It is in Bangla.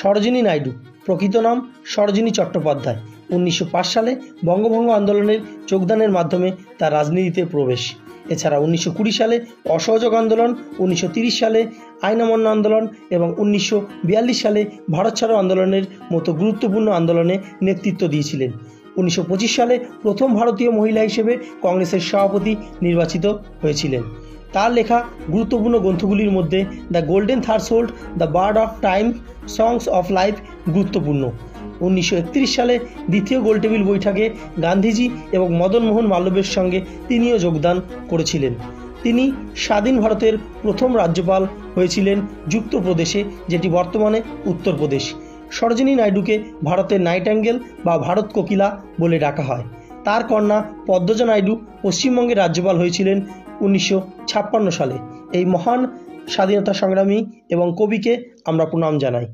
সরোজিনী নাইডু, প্রকৃত নাম সরোজিনী চট্টোপাধ্যায়, 1905 সালে বঙ্গভঙ্গ আন্দোলনের যোগদানের মাধ্যমে তার রাজনীতিতে প্রবেশ। এছাড়া 1920 সালে অসহযোগ আন্দোলন, 1930 সালে আইন অমান্য আন্দোলন এবং 1942 সালে ভারত ছাড়ো আন্দোলনের মতো গুরুত্বপূর্ণ আন্দোলনে নেতৃত্ব দিয়েছিলেন। 1925 সালে প্রথম ভারতীয় মহিলা হিসেবে কংগ্রেসের সভাপতি নির্বাচিত হয়েছিলেন। তার লেখা গুরুত্বপূর্ণ গ্রন্থগুলির মধ্যে the golden threshold, the bird of time, songs of life গুরুত্বপূর্ণ। 1931 সালে দ্বিতীয় গোলটেবিল বৈঠকে গান্ধীজি এবং মদন মোহন মালব্যের সঙ্গে তিনিও যোগদান করেছিলেন। তিনি স্বাধীন ভারতের প্রথম রাজ্যপাল হয়েছিলেন যুক্তপ্রদেশে, যেটি বর্তমানে উত্তরপ্রদেশ। সরোজিনী নাইডুকে ভারতের নাইটাঙ্গেল বা ভারত কোকিলা বলে ডাকা হয়। তার কন্যা পদ্মজা নাইডু পশ্চিমবঙ্গের রাজ্যপাল হয়েছিলেন 1956 সালে। এই মহান স্বাধীনতা সংগ্রামী এবং কবিকে আমরা প্রণাম জানাই।